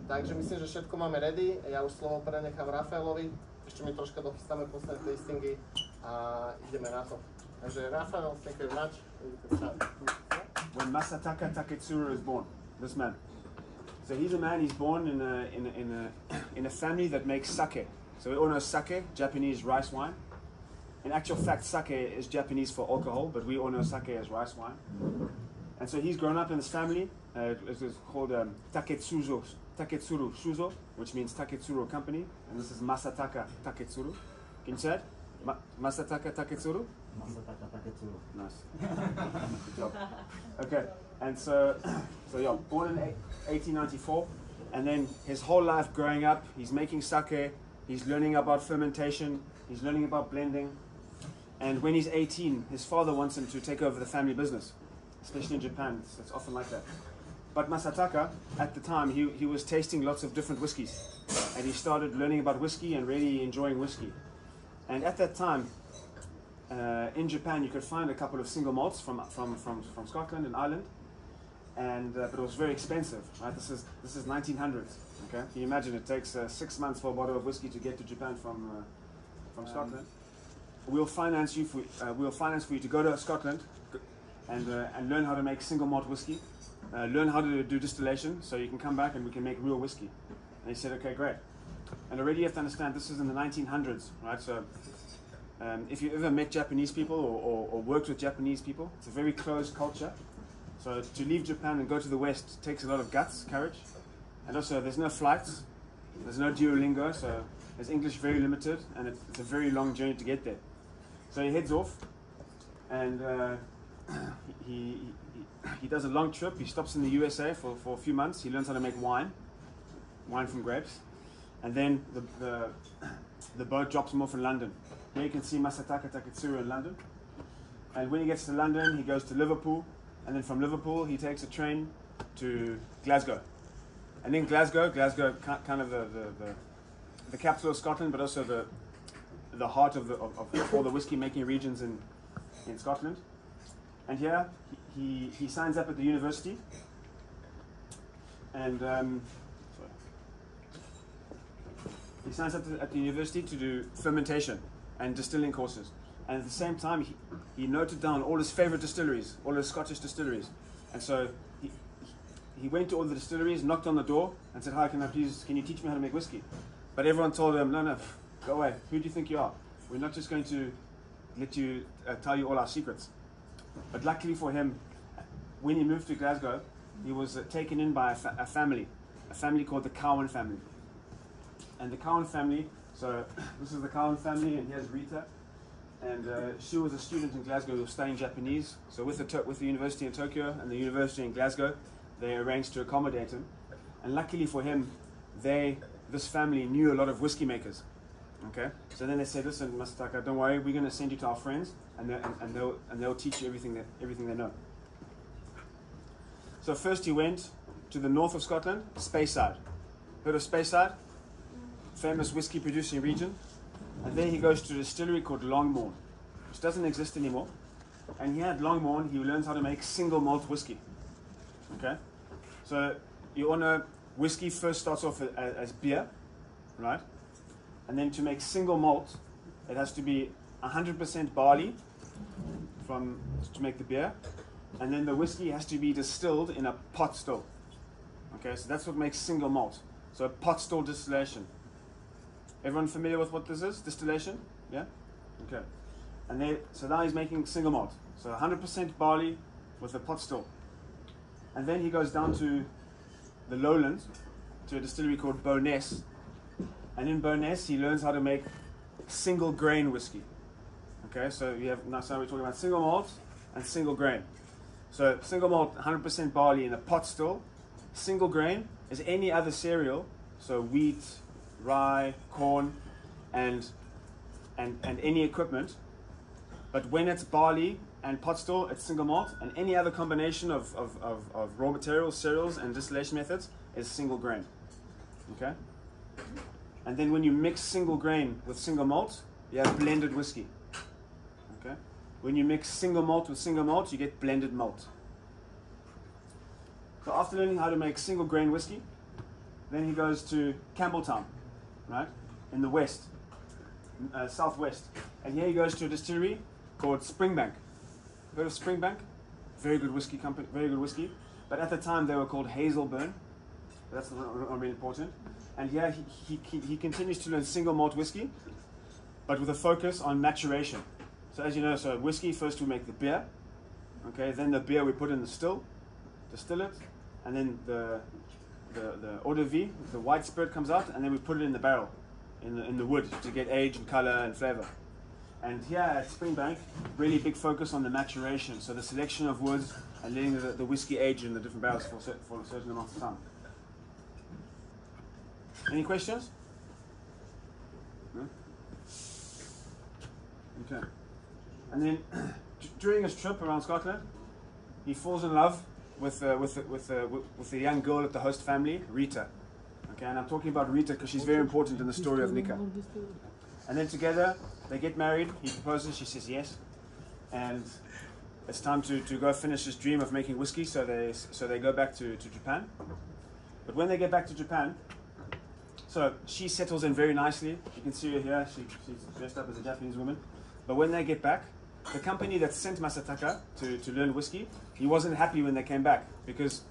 Takže myslím, že všetko máme ready. Ja už slovo prenechám Rafaelovi. Ešte mi troška dochystáme posledné tastingy a ideme na to. Takže Rafael, thank you very much. When Masataka Taketsuru is born, this man. So he's a man, he's born in a family that makes sake. So we all know sake, Japanese rice wine. In actual fact, sake is Japanese for alcohol, but we all know sake as rice wine. And so he's grown up in this family. It is called Taketsuru Shuzo, which means Taketsuru Company. And this is Masataka Taketsuru. Can you say it? Masataka Taketsuru? Masataka Taketsuru. Nice. Good job. Okay, and so yeah, born in 1894. And then his whole life growing up, he's making sake, he's learning about fermentation, he's learning about blending. And when he's 18, his father wants him to take over the family business. Especially in Japan, it's often like that. But Masataka, at the time, he was tasting lots of different whiskies. And he started learning about whiskey and really enjoying whiskey. And at that time, in Japan, you could find a couple of single malts from Scotland and Ireland. And but it was very expensive, right? This is 1900s, okay? Can you imagine it takes 6 months for a bottle of whiskey to get to Japan from Scotland? We'll finance for you to go to Scotland and learn how to make single malt whiskey, learn how to do distillation, so you can come back and we can make real whiskey. And he said, okay, great. And already you have to understand, this is in the 1900s, right? So if you ever met Japanese people or worked with Japanese people, it's a very closed culture. So to leave Japan and go to the West takes a lot of guts, courage. And also there's no flights, there's no Duolingo, so there's English very limited, and it's a very long journey to get there. So he heads off, and he does a long trip. He stops in the USA for a few months. He learns how to make wine from grapes, and then the boat drops him off in London. Here you can see Masataka Taketsuru in London, and when he gets to London, he goes to Liverpool, and then from Liverpool he takes a train to Glasgow, and then Glasgow, kind of the capital of Scotland, but also the heart of all the whiskey making regions in Scotland. And here he signs up at the university, and he signs up at the university to do fermentation and distilling courses. And at the same time, he noted down all his favorite distilleries, all his Scottish distilleries. And so he went to all the distilleries, knocked on the door, and said, "Hi, can you teach me how to make whiskey?" But everyone told him, "No, go away. Who do you think you are? We're not just going to let you tell you all our secrets." But luckily for him, when he moved to Glasgow, he was taken in by a family called the Cowan family. And the Cowan family, so this is the Cowan family, and here's Rita. And she was a student in Glasgow who was studying Japanese. So with the university in Tokyo and the university in Glasgow, they arranged to accommodate him. And luckily for him, this family knew a lot of whiskey makers. Okay, so then they said, "Listen, Masataka, don't worry, we're going to send you to our friends, and they'll teach you everything they know." So first he went to the north of Scotland, Speyside. Heard of Speyside? Famous whiskey producing region. And there he goes to a distillery called Longmorn, which doesn't exist anymore. And here at Longmorn, he learns how to make single malt whiskey. Okay, so you all know whiskey first starts off as beer, right? And then to make single malt, it has to be 100% barley to make the beer. And then the whiskey has to be distilled in a pot still. Okay, so that's what makes single malt. So pot still distillation. Everyone familiar with what this is? Distillation? Yeah? Okay. And so now he's making single malt. So 100% barley with a pot still. And then he goes down to the lowlands, to a distillery called Bowness. And in Bowness, he learns how to make single grain whiskey. Okay, so now we're talking about single malt and single grain. So single malt, 100% barley in a pot still. Single grain is any other cereal, so wheat, rye, corn, and any equipment. But when it's barley and pot still, it's single malt, and any other combination of raw materials, cereals, and distillation methods is single grain. Okay? And then when you mix single grain with single malt, you have blended whiskey. Okay? When you mix single malt with single malt, you get blended malt. So after learning how to make single grain whiskey, then he goes to Campbelltown, right, in the west, southwest. And here he goes to a distillery called Springbank. Heard of Springbank? Very good whiskey company, very good whiskey. But at the time they were called Hazelburn. That's not really important. And here he continues to learn single malt whiskey, but with a focus on maturation. So as you know, so whiskey, first we make the beer. Okay, then the beer we put in the distill it, and then the eau de vie, the white spirit comes out, and then we put it in the barrel, in the wood to get age and color and flavor. And here at Springbank, really big focus on the maturation, so the selection of woods and letting the whiskey age in the different barrels for a certain amount of time. Any questions? No? Okay. And then during his trip around Scotland, he falls in love with the young girl at the host family, Rita. Okay, and I'm talking about Rita because she's very important in the story of Nikka. And then together they get married. He proposes. She says yes, and it's time to go finish his dream of making whiskey. So they go back to Japan. But when they get back to Japan, so she settles in very nicely. You can see her here. She's dressed up as a Japanese woman. But when they get back, the company that sent Masataka to learn whiskey, he wasn't happy when they came back because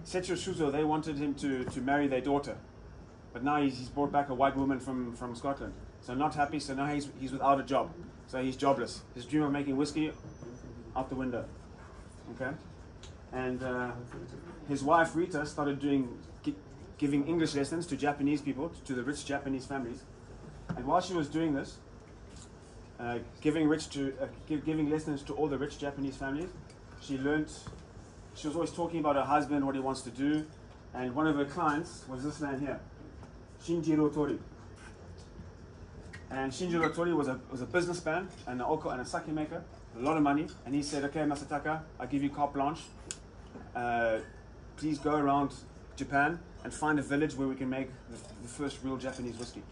Setio Shuzo, they wanted him to marry their daughter. But now he's brought back a white woman from Scotland. So not happy, so now he's without a job. So he's jobless. His dream of making whiskey, out the window. Okay? And his wife Rita started giving English lessons to Japanese people, to the rich Japanese families. And while she was doing this, giving lessons to all the rich Japanese families, she was always talking about her husband, what he wants to do, and one of her clients was this man here, Shinjiro Tori. And Shinjiro Tori was a businessman and a sake maker, a lot of money, and he said, okay, Masataka, I'll give you carte blanche. Please go around Japan and find a village where we can make the first real Japanese whiskey.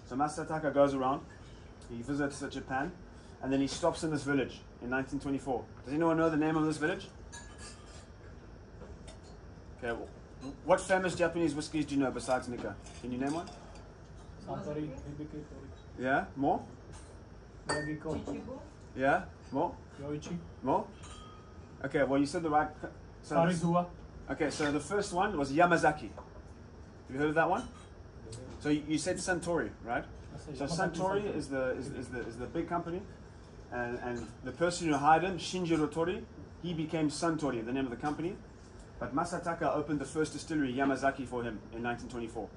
So Masataka goes around, he visits Japan, and then he stops in this village in 1924. Does anyone know the name of this village? Okay, well, what famous Japanese whiskeys do you know besides Nikka? Can you name one? Santori, Yeah, more? Yagiko, Yeah, more? Yoichi, More? Okay, well you said the right... Arizuwa. Okay, so the first one was Yamazaki. Have you heard of that one? So you said Suntory, right? So Suntory is the big company, and the person who hired him, Shinjiro Tori, he became Suntory, the name of the company. But Masataka opened the first distillery, Yamazaki, for him in 1924.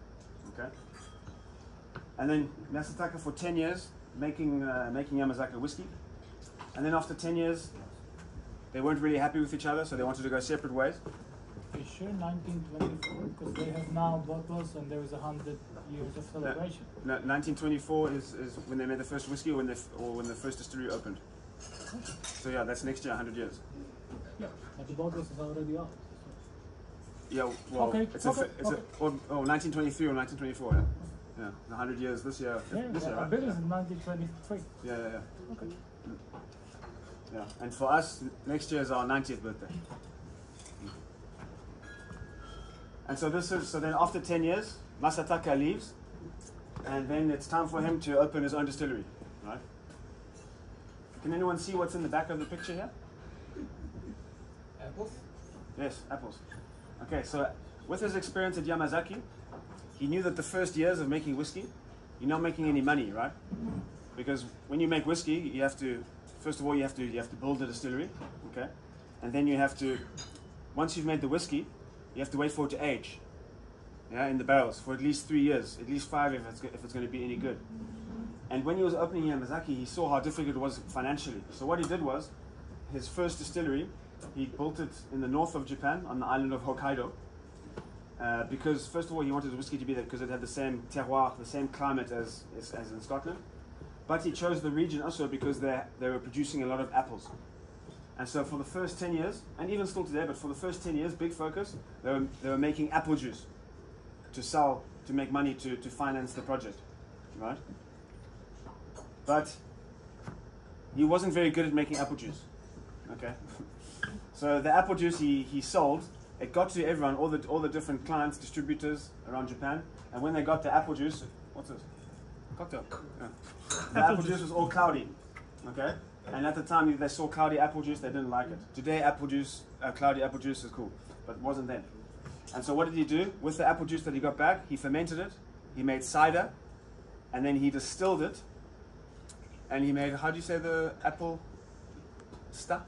Okay. And then Masataka for 10 years making Yamazaki whiskey, and then after 10 years, they weren't really happy with each other, so they wanted to go separate ways. Okay, sure, 1924, because they have now bottles and there is 100 years of celebration. No, 1924 is when they made the first whiskey, or when the first distillery opened. So yeah, that's next year, 100 years. Yeah, but the bottles is already out. Yeah, well, Okay, it's 1923 or 1924, yeah. Yeah, 100 years this year. Yeah, this year, I right? bet it's in 1923. Yeah. Okay. Yeah, and for us, next year is our 90th birthday. And so then after 10 years, Masataka leaves, and then it's time for him to open his own distillery, right? Can anyone see what's in the back of the picture here? Apples? Yes, apples. Okay, so with his experience at Yamazaki, he knew that the first years of making whiskey, you're not making any money, right? Because when you make whiskey, you have to, first of all, you have to build a distillery, okay? And then you have to, once you've made the whiskey, you have to wait for it to age, yeah, in the barrels for at least 3 years, at least 5 if it's going to be any good. And when he was opening Yamazaki, he saw how difficult it was financially. So what he did was, his first distillery, he built it in the north of Japan on the island of Hokkaido. Because first of all, he wanted the whiskey to be there because it had the same terroir, the same climate as in Scotland. But he chose the region also because they were producing a lot of apples. And so for the first 10 years, and even still today, but for the first 10 years, big focus, they were making apple juice to sell, to make money to finance the project, right? But he wasn't very good at making apple juice, okay? So the apple juice he sold it got to everyone, all the different clients, distributors around Japan, and when they got the apple juice, what's this? Cocktail. Yeah. The apple juice was all cloudy, okay? And at the time they saw cloudy apple juice, they didn't like it. Today apple juice, cloudy apple juice is cool, but it wasn't then. And so what did he do? With the apple juice that he got back, he fermented it, he made cider, and then he distilled it, and he made, how do you say the apple sta?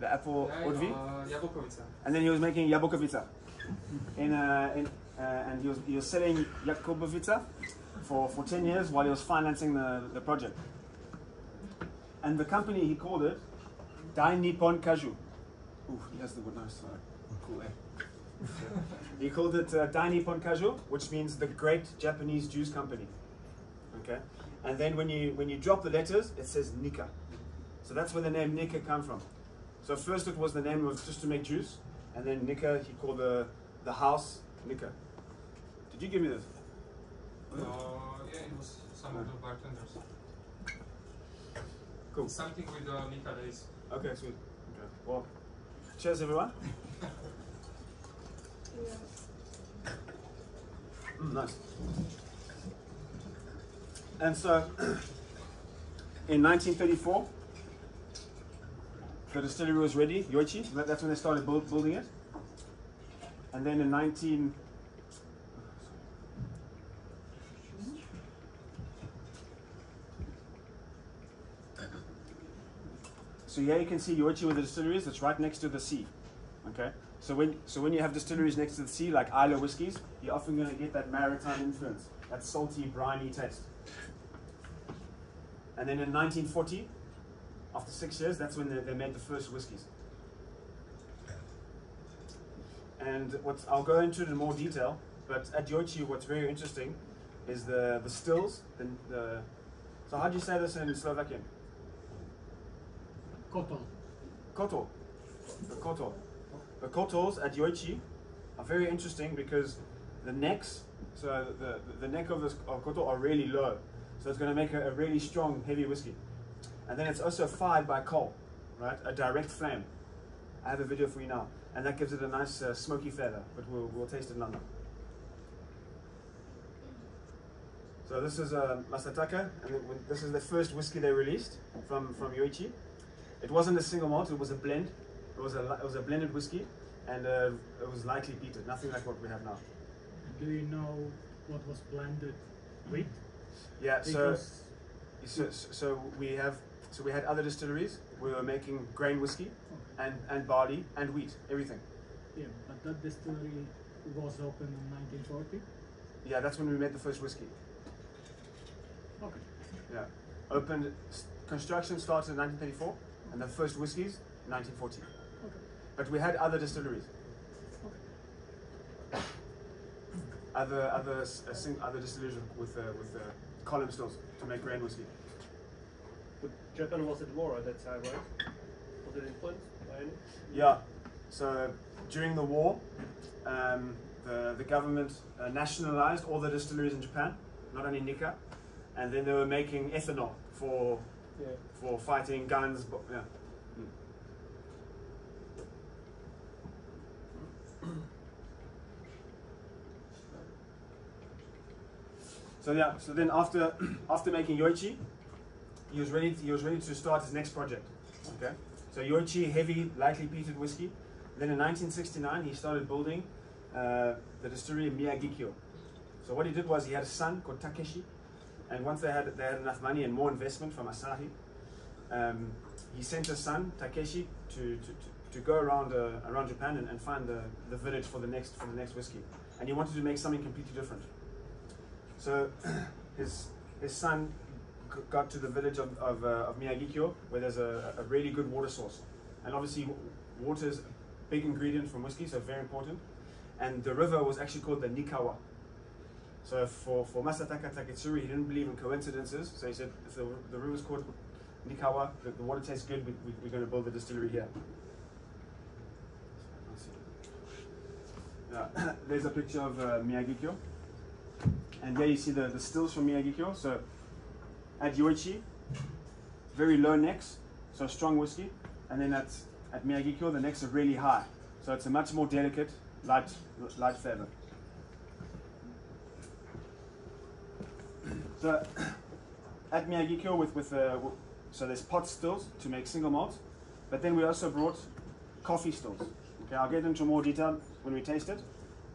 The apple odvi? Jabukovica. And then he was making jabukovica. And he was selling jabukovica for 10 years while he was financing the project. And the company, he called it Dai Nippon Kaju. Ooh, he has the good nice cool eh? He called it Dai Nippon Kaju, which means the Great Japanese Juice Company. Okay, and then when you drop the letters, it says Nikka. So that's where the name Nikka comes from. So first it was the name was just to make juice, and then Nikka, he called the house Nikka. Did you give me this? Yeah, it was some of the bartenders. Cool. Something with the Nikka days. Okay, sweet. Okay. Well, cheers everyone. Nice. And so, in 1934, the distillery was ready, Yoichi. That's when they started building it. And then in So here you can see Yoichi with the distilleries. It's right next to the sea. Okay. So when you have distilleries next to the sea, like Isla whiskies, you're often going to get that maritime influence, that salty, briny taste. And then in 1940, after 6 years, that's when they made the first whiskies. And I'll go into it in more detail, but at Yoichi, what's very interesting is the stills. So how do you say this in Slovakian? Koto. Koto. The koto. The kotos at Yoichi are very interesting because the necks, so the neck of koto are really low. So it's going to make a really strong, heavy whiskey. And then it's also fired by coal, right? A direct flame. I have a video for you now. And that gives it a nice smoky flavor, but we'll taste it another. So this is Masataka, and this is the first whiskey they released from Yoichi. It wasn't a single malt, it was a blend. It was a blended whiskey, and it was lightly peated, nothing like what we have now. Do you know what was blended with? Yeah, so we had other distilleries. We were making grain whiskey, and barley and wheat, everything. Yeah, but that distillery was opened in 1940. Yeah, that's when we made the first whiskey. Okay. Yeah, opened. Construction started in 1934, and the first whiskies 1940. Okay. But we had other distilleries. Okay. Other distilleries with column stills to make grain whiskey. But Japan was at war at that time, right? Was it influenced by any? Yeah. So during the war, the government nationalized all the distilleries in Japan, not only Nikka, and then they were making ethanol for fighting guns. Yeah. So then after making Yoichi, he was ready to start his next project. Okay. So Yoichi, heavy, lightly peated whiskey. Then in 1969 he started building the distillery in Miyagikyo. So what he did was he had a son called Takeshi, and once they had enough money and more investment from Asahi, he sent his son Takeshi to go around Japan and find the village for the next whiskey, and he wanted to make something completely different. So his son got to the village of Miyagikyo, where there's a really good water source, and obviously water is a big ingredient from whiskey, so very important. And the river was actually called the Nikawa. So for Masataka Taketsuru, he didn't believe in coincidences, so he said if the river's called Nikawa, the water tastes good, we're going to build the distillery here. There's a picture of Miyagikyo, and there you see the stills from Miyagikyo. So at Yoichi, very low necks, so strong whiskey, and then at Miyagikyo the necks are really high, So it's a much more delicate, light flavor. So at Miyagi-Kyo so there's pot stills to make single malt, but then we also brought coffee stills. Okay, I'll get into more detail when we taste it,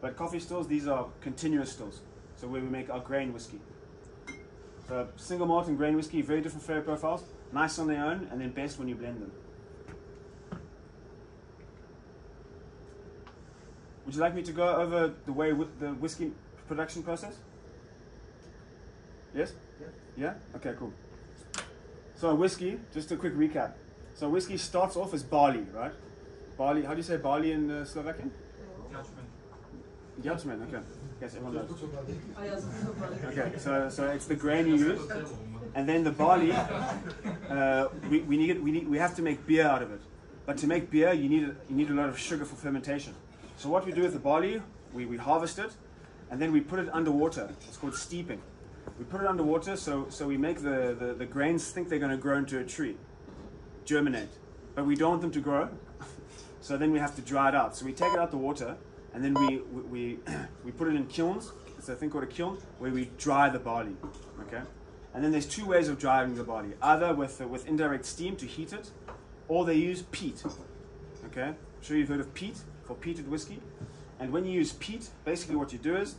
but coffee stills, these are continuous stills. So where we make our grain whiskey. So single malt and grain whiskey, very different flavor profiles, nice on their own, and then best when you blend them. Would you like me to go over the way with the whiskey production process? Yes? Yeah? Okay, cool. So whiskey, just a quick recap. So whiskey starts off as barley, right? Barley, how do you say barley in Slovakian? Judgment, okay. Yes, everyone knows. Okay, so it's the grain you use, and then the barley. We have to make beer out of it, but to make beer you need a lot of sugar for fermentation. So what we do with the barley, we harvest it, and then we put it underwater. It's called steeping. We put it underwater, so we make the grains think they're going to grow into a tree, germinate, but we don't want them to grow. So then we have to dry it out. So we take it out the water, and then we put it in kilns. It's a thing called a kiln where we dry the barley. Okay, and then there's two ways of drying the barley: either with indirect steam to heat it, or they use peat. Okay, I'm sure you've heard of peat for peated whiskey. And when you use peat, basically what you do is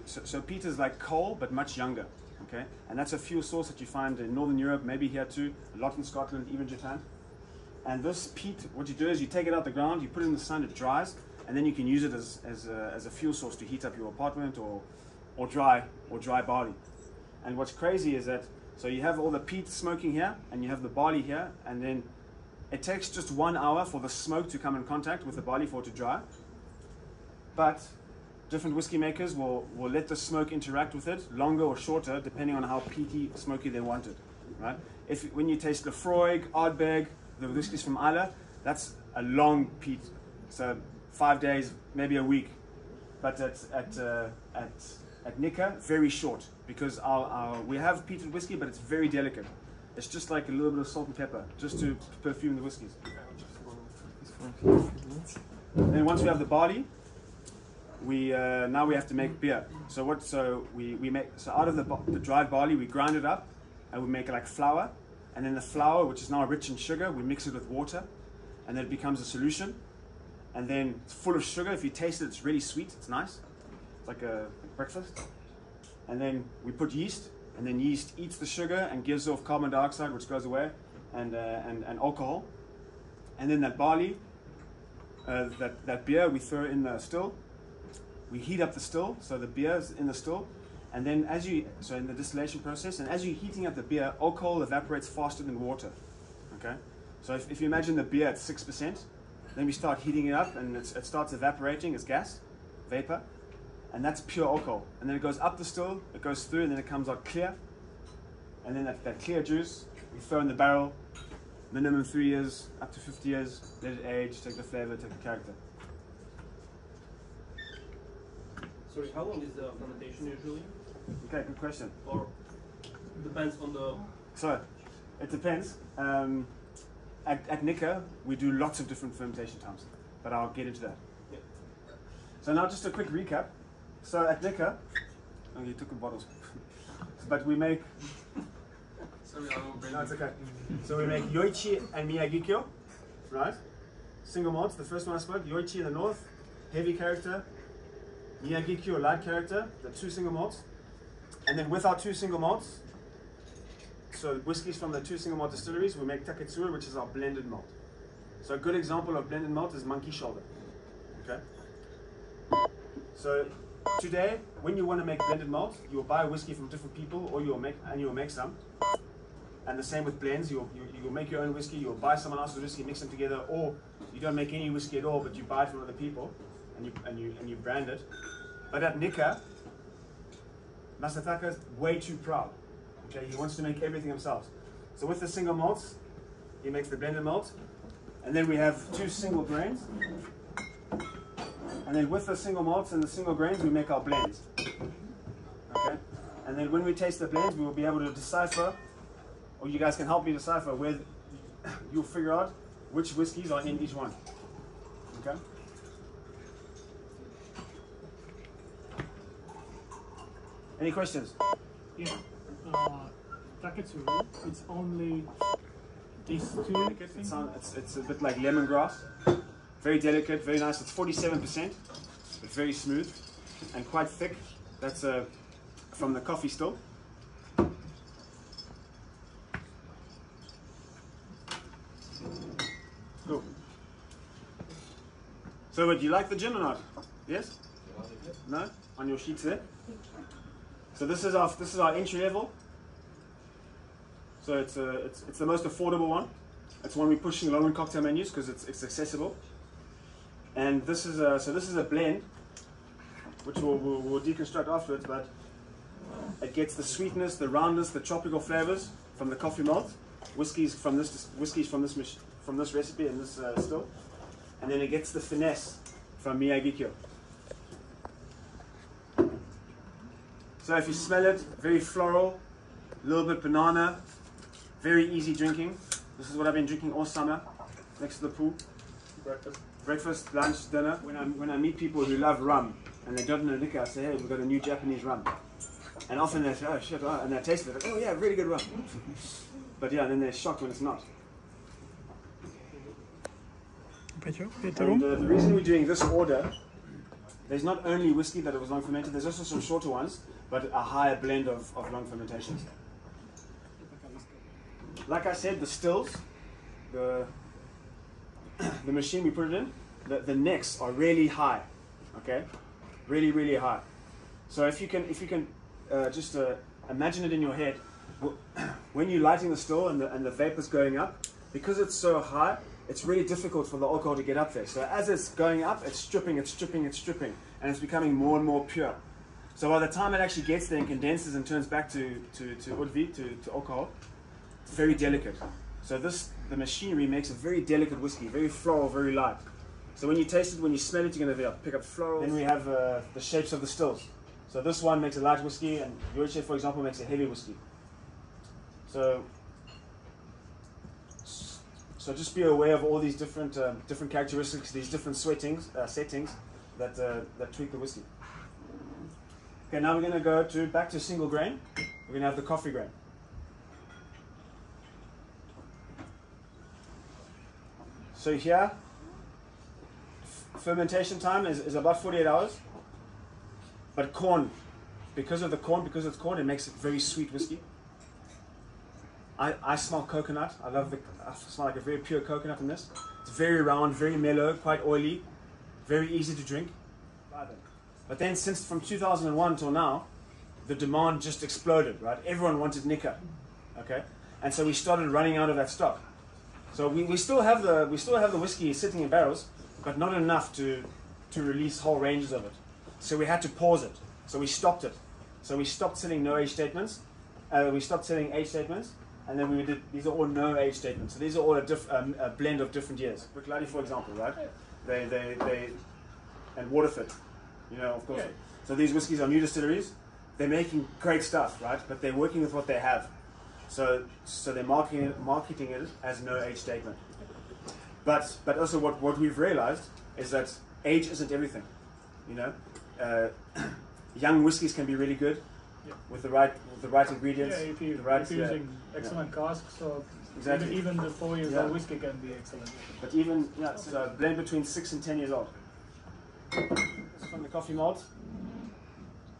so peat is like coal but much younger. Okay, and that's a fuel source that you find in Northern Europe, maybe here too, a lot in Scotland, even Japan. And this peat, what you do is you take it out the ground, you put it in the sun, it dries, and then you can use it as a fuel source to heat up your apartment or dry barley. And what's crazy is that, so you have all the peat smoking here, and you have the barley here, and then it takes just 1 hour for the smoke to come in contact with the barley for it to dry. But different whiskey makers will let the smoke interact with it, longer or shorter, depending on how peaty, smoky they want it. Right? When you taste Lefroy, Ardbeg, the whiskeys from Islay, that's a long peat, so 5 days, maybe a week. But at Nikka, very short, because we have peated whiskey, but it's very delicate. It's just like a little bit of salt and pepper, just to perfume the whiskies. Then once we have the barley, now we have to make beer. So out of the dried barley, we grind it up, and we make it like flour. And then the flour, which is now rich in sugar, we mix it with water, and then it becomes a solution. And then it's full of sugar. If you taste it, it's really sweet. It's nice. It's like a breakfast. And then we put yeast, and then yeast eats the sugar and gives off carbon dioxide, which goes away, and alcohol. And then that barley, that beer, we throw in the still. We heat up the still, so the beer is in the still. And then in the distillation process, and as you're heating up the beer, alcohol evaporates faster than water. Okay? So if you imagine the beer at 6%, then we start heating it up, and it starts evaporating as gas, vapor, and that's pure alcohol. And then it goes up the still, it goes through, and then it comes out clear. And then that clear juice, we throw in the barrel, minimum 3 years, up to 50 years, let it age, take the flavor, take the character. Sorry, how long is the fermentation usually? Okay, good question. Or depends on the... So, it depends. At Nikka, we do lots of different fermentation times, but I'll get into that. Yeah. So now just a quick recap. So at Nikka, you took the bottles, but we make... Sorry, I will bring No, it's okay. So we make Yoichi and Miyagi-Kyo, right? Single malts, the first one I spoke, Yoichi in the north, heavy character, Miyagi-Kyo light character, the 2 single malts. And then with our 2 single malts, so whiskies from the 2 single malt distilleries, we make Taketsuru, which is our blended malt. So a good example of blended malt is Monkey Shoulder. Okay. So today, when you want to make blended malt, you'll buy whiskey from different people, or you'll make some. And the same with blends. You'll make your own whiskey. You'll buy someone else's whiskey, mix them together, or you don't make any whiskey at all, but you buy it from other people, and you brand it. But at Nikka, Masataka is way too proud. Okay, he wants to make everything himself. So with the single malts, he makes the blended malt, and then we have 2 single grains. And then with the single malts and the single grains, we make our blends. Okay, and then when we taste the blends, we will be able to decipher, or you guys can help me decipher where you'll figure out which whiskies are in each one. Okay. Any questions? Yeah. Taketsuru, it's only these two things? It's a bit like lemongrass. Very delicate, very nice. It's 47%, but very smooth and quite thick. That's from the coffee still. Cool. So, would you like the gin or not? Yes? No? On your sheets there. So this is our entry level. So it's the most affordable one. It's one we're pushing along in cocktail menus because it's accessible. And this is a blend, which we'll deconstruct afterwards. But it gets the sweetness, the roundness, the tropical flavors from the coffee malt. Whiskies from this recipe and this still, and then it gets the finesse from Miyagi-Kyo. So if you smell it, very floral, a little bit banana, very easy drinking. This is what I've been drinking all summer, next to the pool. Breakfast, lunch, dinner. When I meet people who love rum and they don't know Nikka, I say, hey, we've got a new Japanese rum. And often they say, oh shit, oh, and they taste it, like, oh yeah, really good rum. But yeah, then they're shocked when it's not. And the reason we're doing this order, there's not only whiskey that was long fermented, there's also some shorter ones, but a higher blend of long fermentations. Like I said, the stills, the machine we put it in, the necks are really high, okay, really, really high. So if you can just imagine it in your head, when you're lighting the still and the vapor's going up, because it's so high, it's really difficult for the alcohol to get up there. So as it's going up, it's stripping, and it's becoming more and more pure. So by the time it actually gets there and condenses and turns back to udvi, to alcohol, it's very delicate. So the machinery makes a very delicate whiskey, very floral, very light. So when you taste it, when you smell it, you're going to pick up floral. Then we have the shapes of the stills. So this one makes a light whiskey, and Yoichi, for example, makes a heavy whiskey. So just be aware of all these different characteristics, these different settings that tweak the whiskey. Okay, now we're going to go back to single grain. We're going to have the coffee grain. So here, fermentation time is about 48 hours. But corn, because it's corn, it makes it very sweet whiskey. I smell coconut. I smell like a very pure coconut in this. It's very round, very mellow, quite oily, very easy to drink. But then from 2001 till now, the demand just exploded, right? Everyone wanted Nikka, okay? And so we started running out of that stock. So we still have the whiskey sitting in barrels, but not enough to release whole ranges of it. So we had to pause it. So we stopped it. So we stopped selling no age statements. We stopped selling age statements. And then we did, these are all no age statements. So these are all a blend of different years. Bricklady, for example, right? And Waterford, of course. Yeah. So these whiskies are new distilleries. They're making great stuff, right? But they're working with what they have. So they're marketing it as no age statement. But also what we've realized is that age isn't everything. Young whiskies can be really good. Yeah. With the right ingredients. Yeah, if you're using excellent casks, so exactly. Even the 4 years old whiskey can be excellent. But it's a blend between 6 and 10 years old. This is from the coffee malt,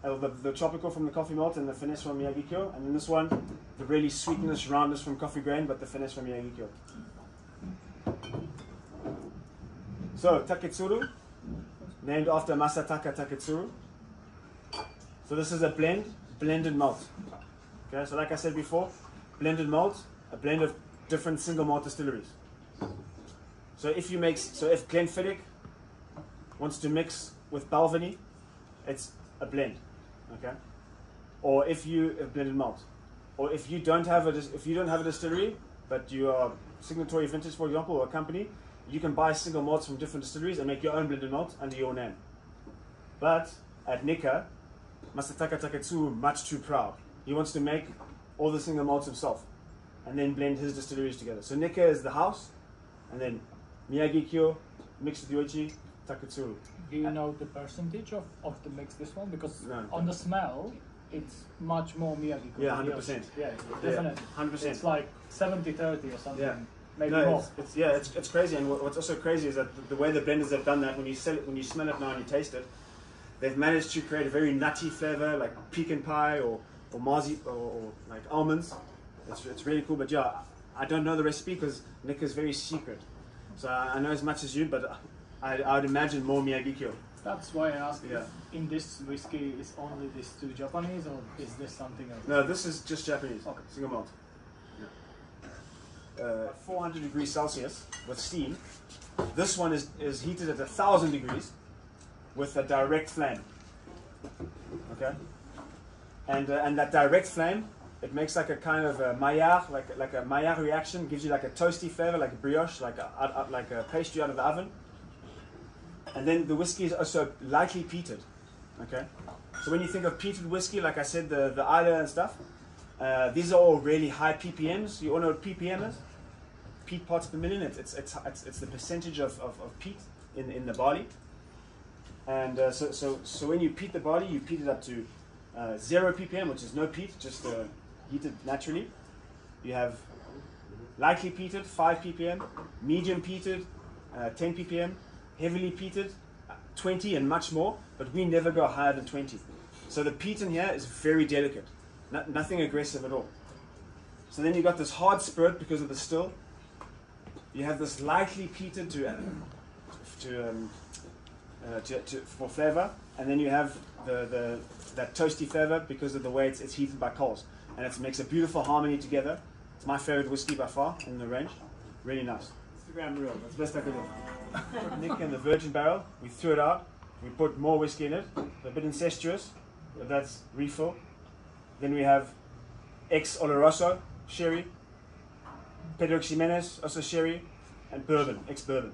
the tropical from the coffee malt, and the finesse from Miyagi-Kyo. And then this one, the really sweetness, roundness from coffee grain, but the finesse from Miyagi-Kyo. So Taketsuru, named after Masataka Taketsuru. So this is a blended malt. Okay, so like I said before, blended malt, a blend of different single malt distilleries. So if Glenfiddich wants to mix with Balvenie, it's a blend, okay? Or if you have blended malt, or if you don't have a distillery, but you are Signatory Vintage, for example, or a company, you can buy single malts from different distilleries and make your own blended malt under your name. But at Nikka, Masataka Taketsuru, much too proud. He wants to make all the single malts himself and then blend his distilleries together. So Nikka is the house, and then Miyagi-Kyo, mixed with yoichi, taketsuru. Do you know the percentage of the mix this one? Because No. on the smell, it's much more Miyagi. Yeah, than the 100%. others. Yeah, definitely. 100%. It's like 70-30 or something. Yeah. Maybe No, more. it's crazy, and what's also crazy is that the way the blenders have done that, when you smell it now and you taste it, they've managed to create a very nutty flavor, like pecan pie or marzi or like almonds. It's really cool, but yeah, I don't know the recipe because Nikka is very secret. So I know as much as you, but I would imagine more Miyagi-kyo. That's why I asked Yeah. if in this whiskey is only these two Japanese or is this something else? No, this is just Japanese, Okay. single malt. 400 degrees Celsius with steam. This one is heated at 1,000 degrees with a direct flame. Okay, and that direct flame, it makes like a kind of a maillard, like a maillard reaction, gives you like a toasty flavor, like a brioche, like a pastry out of the oven. And then the whiskey is also lightly peated. Okay, so when you think of peated whiskey, like I said, the Islay and stuff, these are all really high ppms. You all know what ppm is? Peat parts per million. It's the percentage of peat in the barley. And so when you peat the barley, you peat it up to 0 ppm, which is no peat, just heated naturally. You have lightly peated, 5 ppm, medium peated, 10 ppm, heavily peated, 20 and much more, but we never go higher than 20. So the peat in here is very delicate, nothing aggressive at all. So then you got this hard spirit because of the still. You have this lightly peated for flavor, and then you have that toasty flavor because of the way it's heated by coals, and it makes a beautiful harmony together. It's my favorite whiskey by far in the range. Really nice. Instagram reel. That's the best I could do. Put Nikka in the virgin barrel. We threw it out. We put more whiskey in it. A bit incestuous, but that's refill. Then we have ex Oloroso sherry, Pedro Ximenez also sherry, and bourbon, ex bourbon,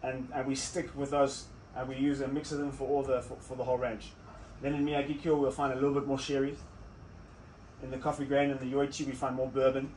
and we stick with those. And we use a mix of them for the whole range. Then in Miyagi-kyo we'll find a little bit more sherry. In the coffee grain and the yoichi we find more bourbon.